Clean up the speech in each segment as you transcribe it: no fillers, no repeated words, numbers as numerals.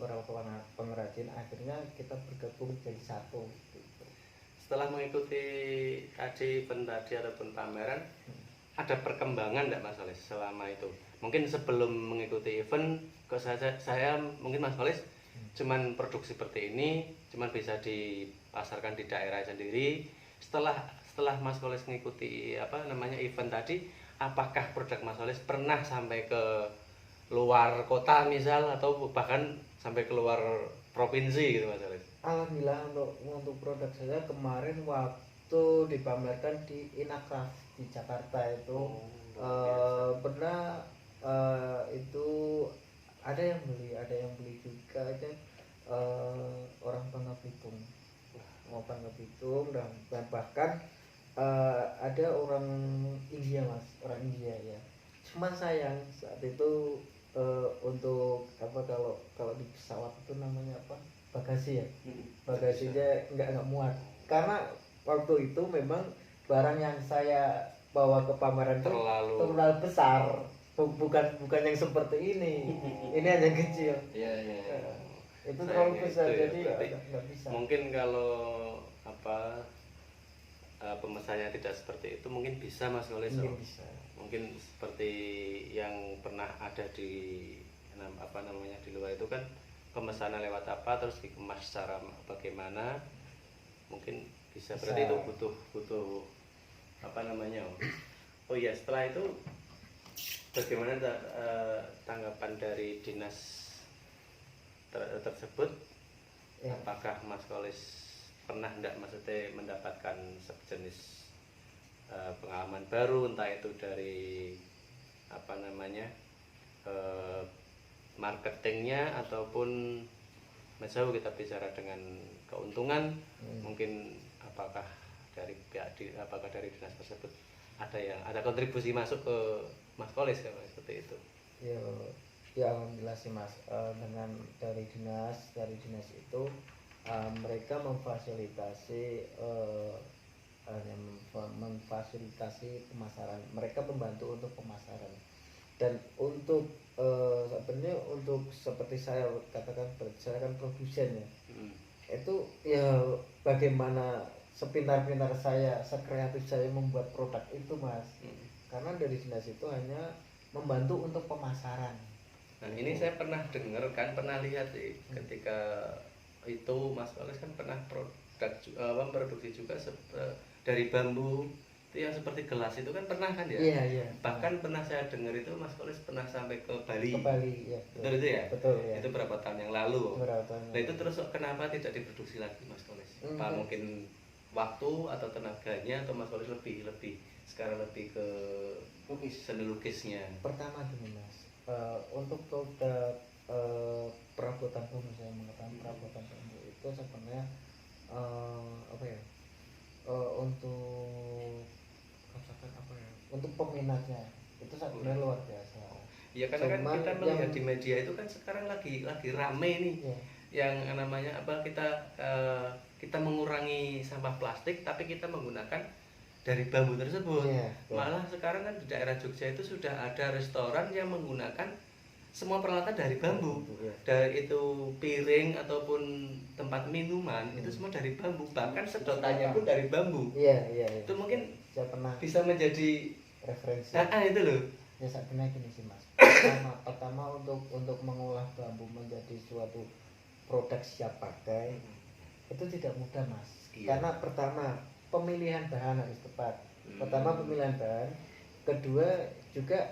beberapa pengrajin, akhirnya kita bergabung jadi satu gitu. Setelah mengikuti tadi event tadi ataupun pameran, ada perkembangan enggak Mas Olis selama itu? Mungkin sebelum mengikuti event, kok saya mungkin Mas Olis cuman produksi seperti ini, cuman bisa dipasarkan di daerah sendiri. Setelah Mas Olis mengikuti event tadi, apakah produk Mas Olis pernah sampai ke luar kota misal atau bahkan sampai keluar provinsi gitu Mas Olis? Alhamdulillah untuk produk saya kemarin waktu dipamerkan di Inacraft di Jakarta itu pernah itu ada yang beli juga aja, orang Bangka Belitung dan bahkan ada orang India Mas, orang India ya. Cuman sayang saat itu untuk kalau di pesawat itu namanya apa, bagasi ya, bagasinya nggak muat karena waktu itu memang barang yang saya bawa ke pameran itu terlalu besar, bukan yang seperti ini. Ini hanya kecil. Iya. Itu terlalu besar ya, jadi nggak bisa. Mungkin kalau pemesannya tidak seperti itu mungkin bisa Mas Olis. Bisa. Mungkin seperti yang pernah ada di di luar itu kan, pemesanan lewat apa terus dikemas secara bagaimana, mungkin bisa. Berarti itu butuh oh iya, setelah itu bagaimana tanggapan dari dinas tersebut ya. Apakah Mas Olis pernah maksudnya mendapatkan sejenis pengalaman baru, entah itu dari marketingnya ataupun misal kita bicara dengan keuntungan, mungkin apakah dari dinas tersebut ada kontribusi masuk ke Mas Olis seperti itu? Ya alhamdulillah sih Mas, dengan dari dinas itu mereka memfasilitasi pemasaran, mereka membantu untuk pemasaran dan untuk sebenarnya untuk seperti saya katakan, saya kan produsen ya. Itu ya bagaimana sepintar-pintar saya, sekreatif saya membuat produk itu Mas. Karena dari dinas itu hanya membantu untuk pemasaran. Nah ini saya pernah dengar kan, pernah lihat sih ketika itu Mas Olis kan pernah memproduksi juga dari bambu itu yang seperti gelas itu kan pernah kan ya? Iya. Bahkan pernah saya dengar itu Mas Olis pernah sampai ke Bali. Ke Bali ya. Betul itu ya? Betul ya. Itu berapa tahun yang lalu? Nah itu terus kenapa tidak diproduksi lagi Mas Olis? Apa mungkin waktu atau tenaganya, atau Mas Olis sekarang lebih ke seni lukisnya? Pertama gini Mas, untuk produk perabotan bambu, saya mengatakan perabotan bambu itu sebenarnya untuk peminatnya itu sebenarnya luar biasa. Ya karena kan kita melihat di media itu kan sekarang lagi rame nih yang namanya kita mengurangi sampah plastik tapi kita menggunakan dari bambu tersebut. Malah sekarang kan di daerah Jogja itu sudah ada restoran yang menggunakan semua peralatan dari bambu, dari itu piring ataupun tempat minuman itu semua dari bambu, bahkan sedotannya pun dari bambu. Iya. Itu mungkin saya pernah bisa menjadi referensi. Itu loh. Ya sebenarnya gini sih Mas. Pertama untuk mengolah bambu menjadi suatu produk siap pakai itu tidak mudah Mas. Karena pertama pemilihan bahan harus tepat. Kedua juga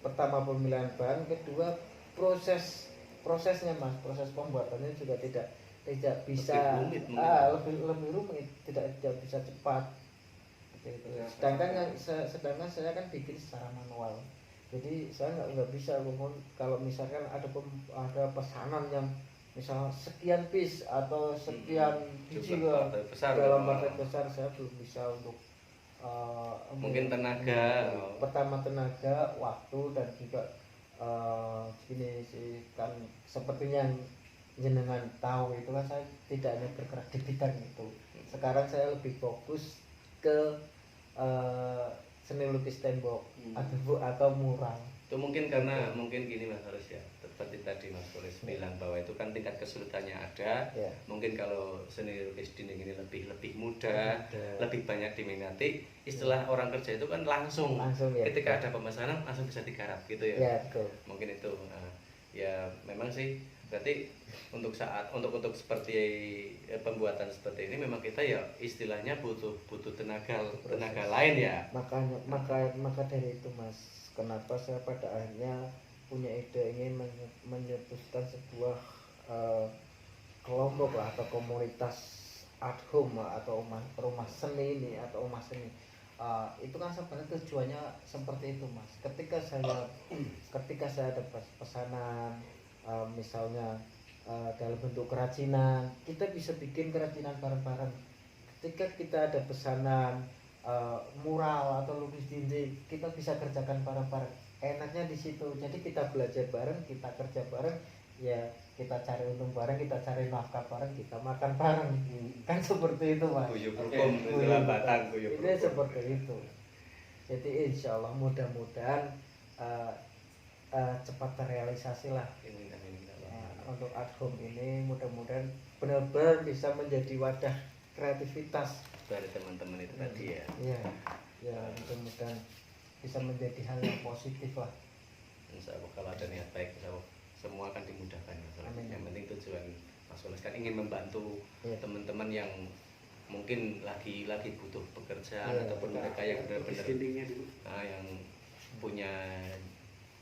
pertama pemilihan bahan, kedua prosesnya Mas, proses pembuatannya juga tidak bisa lebih rumit, tidak bisa cepat. Sedangkan saya kan bikin secara manual, jadi saya nggak bisa kalau misalkan ada pesanan yang misal sekian piece atau sekian biji dalam paket besar, saya belum bisa untuk mungkin tenaga, pertama tenaga, waktu, dan juga gini sih kan, sepertinya jenengan tahu itu kan saya tidak hanya bergerak di bidang itu. Sekarang saya lebih fokus ke seni lukis tembok atau mural. Itu mungkin karena mungkin gini Mas Haris ya, seperti tadi Mas Haris bilang bahwa itu kan tingkat kesulitannya ada. Ya. Mungkin kalau seni lukis dinding ini lebih mudah, lebih banyak diminati. Istilah orang kerja itu kan langsung ya, ketika ada pemesanan langsung bisa digarap gitu ya. Ya, betul. Mungkin itu. Nah, ya memang sih berarti untuk seperti pembuatan seperti ini memang kita ya istilahnya butuh tenaga lain ya. Maka dari itu Mas, kenapa saya pada akhirnya punya ide ingin menyetuskan sebuah kelompok lah, atau komunitas art home atau rumah seni ini, atau rumah seni. Itu kan sebenarnya tujuannya seperti itu Mas. Ketika saya ada pesanan, misalnya dalam bentuk kerajinan, kita bisa bikin kerajinan bareng-bareng. Ketika kita ada pesanan mural atau lukis dinding, kita bisa kerjakan bareng-bareng. Enaknya di situ. Jadi kita belajar bareng, kita kerja bareng, ya kita cari untung bareng, kita cari nafkah bareng, kita makan bareng. Kan seperti itu Mas. Guyub hukum, istilah Batang, guyub Ini seperti itu. Jadi insya Allah mudah-mudahan cepat terrealisasi lah. Untuk art home ini mudah-mudahan benar-benar bisa menjadi wadah kreativitas dari teman-teman itu tadi ya. Iya, ya mudah-mudahan bisa menjadi hal yang positif lah. Insya Allah kalau ada niat baik, insya Allah semua akan dimudahkan. Yang penting tujuan Mas Wallace kan ingin membantu teman-teman yang mungkin lagi butuh pekerjaan, ataupun mereka yang benar-benar yang punya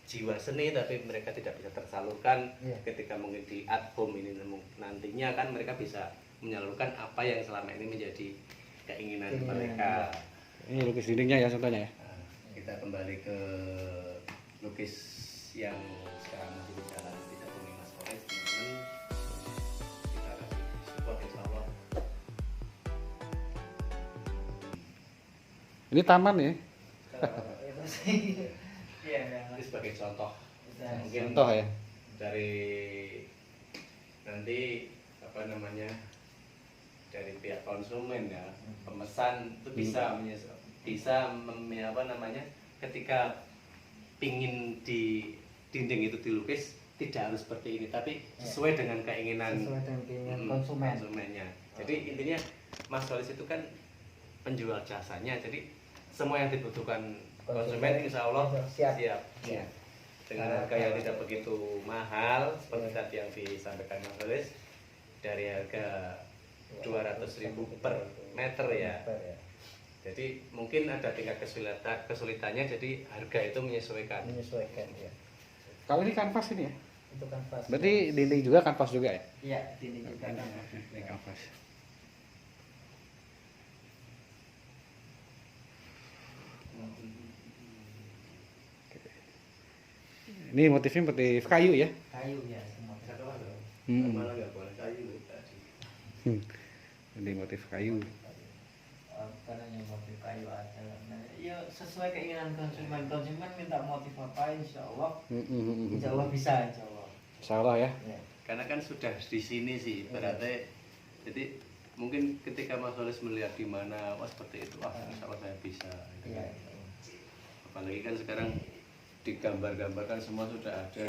jiwa seni tapi mereka tidak bisa tersalurkan. Ketika mungkin di art home ini nantinya kan mereka bisa menyalurkan apa yang selama ini menjadi keinginan mereka. Ini lukis dindingnya ya contohnya ya. Nah, kita kembali ke lukis yang sekarang masih berjalan di Dapur Mas Wallace, teman-teman. Kita kasih support insya Allah. Ini taman ya. Itu sih. Ini sebagai contoh. Mungkin Contoh ya. dari nanti dari pihak konsumen ya, pemesan itu ketika pingin di dinding itu dilukis tidak harus seperti ini, tapi sesuai dengan keinginan konsumennya. Jadi intinya Mas Wallace itu kan penjual jasanya, jadi semua yang dibutuhkan konsumen insya Allah siap. Dengan harga yang tidak begitu mahal seperti tadi yang disampaikan Mas Wallace, dari harga 200.000 per meter ya. Jadi mungkin ada tingkat kesulitannya, jadi harga itu menyesuaikan ya. Kalau ini kanvas ini ya. Itu kanvas. Berarti dinding juga kanvas juga ya? Iya, dinding juga kanvas. Ini kanvas. Ini motifnya motif kayu ya? Kayu ya, semua. Malah nggak boleh kayu tadi. Ini motif kayu. Karena yang motif kayu ada. Nah, ya sesuai keinginan konsumen. Konsumen minta motif apa, insya Allah bisa, insya Allah. Insya Allah ya. Karena kan sudah di sini sih, berarti jadi mungkin ketika Mas Wallace melihat di mana, wah seperti itu, wah insya Allah saya bisa. Apalagi kan sekarang digambar-gambarkan semua sudah ada,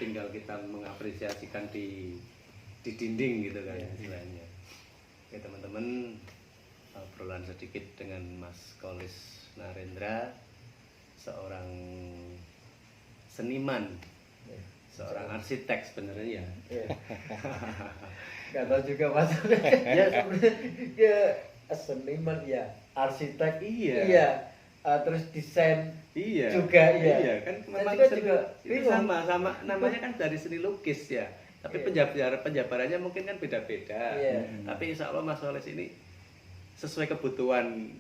tinggal kita mengapresiasikan di dinding gitu kan istilahnya. Oke teman-teman, obrolan sedikit dengan Mas Kolis Narendra, seorang seniman, seorang arsitek sebenarnya ya. Gak tahu juga Mas. Ya sebenarnya seniman ya, arsitek iya. Terus desain juga iya. Kan memang juga sama namanya kan dari seni lukis ya. Tapi penjabarannya mungkin kan beda-beda. Tapi insya Allah Mas Wallace ini sesuai kebutuhan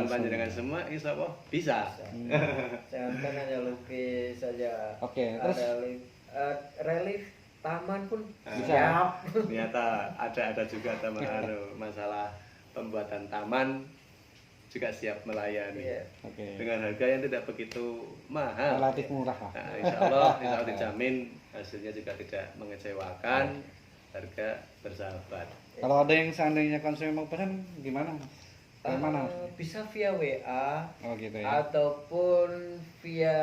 panjenengan semua, insya Allah bisa. Jangan hanya lukis saja. Oke, terus relief taman pun siap. Ternyata ada juga masalah pembuatan taman juga siap melayani. Dengan harga yang tidak begitu mahal. Relatif murah lah. Nah, insya Allah dijamin hasilnya juga tidak mengecewakan, harga bersahabat. Kalau ada yang seandainya konsumen mau pesan gimana? Ke mana? Bisa via WA Oh gitu ya. ataupun via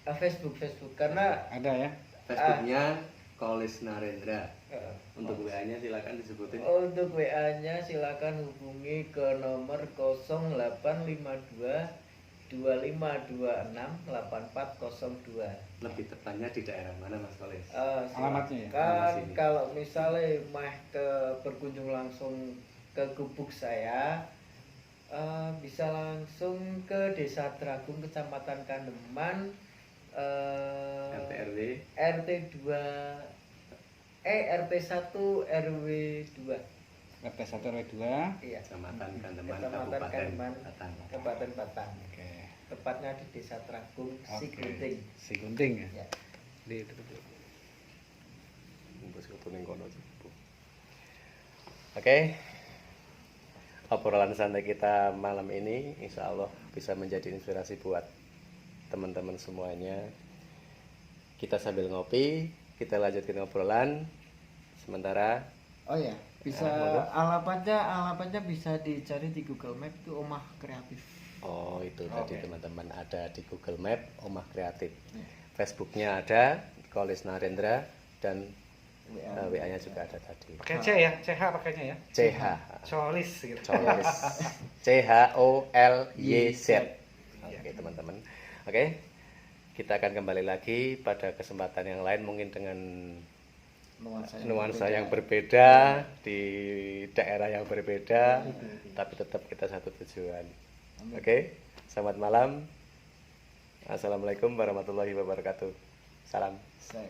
Facebook karena Ada ya. Facebooknya Kolis Narendra. eh, Untuk WA-nya silakan disebutin. untuk WA-nya silakan hubungi ke nomor 0852 2526 8402. Lebih tepatnya di daerah mana Mas Kolis? Alamatnya ya? Kan Alamat sini. kalau misalnya berkunjung langsung ke gubuk saya, bisa langsung ke Desa Dragung, Kecamatan Kandeman, RT RW RT 2 RT 1 RW 2. RT 1 RW 2. Iya. Kecamatan Kandeman, Kecamatan Kabupaten Kandeman, Batang. Kabupaten Batang. Oke. Tepatnya di Desa Tragung, Sigunting. Sigunting ya. Ya. Di Oke, obrolan santai kita malam ini insya Allah bisa menjadi inspirasi buat teman-teman semuanya. Kita sambil ngopi, kita lanjutkan obrolan. Sementara Oh ya, bisa monggo. alamatnya bisa dicari di Google Map, itu Omah Kreatif. oh itu tadi Oke. teman-teman ada di Google Map Omah Kreatif. Facebooknya ada Kolis Narendra dan WA-nya juga ada tadi. pakai C ya, CH pakainya ya. CH Colis gitu. Colis CHOLYZ. Oke teman-teman. Oke, kita akan kembali lagi pada kesempatan yang lain mungkin dengan nuansa yang berbeda di daerah yang berbeda, tapi tetap kita satu tujuan. Oke, selamat malam. Assalamualaikum warahmatullahi wabarakatuh. Salam. Saya.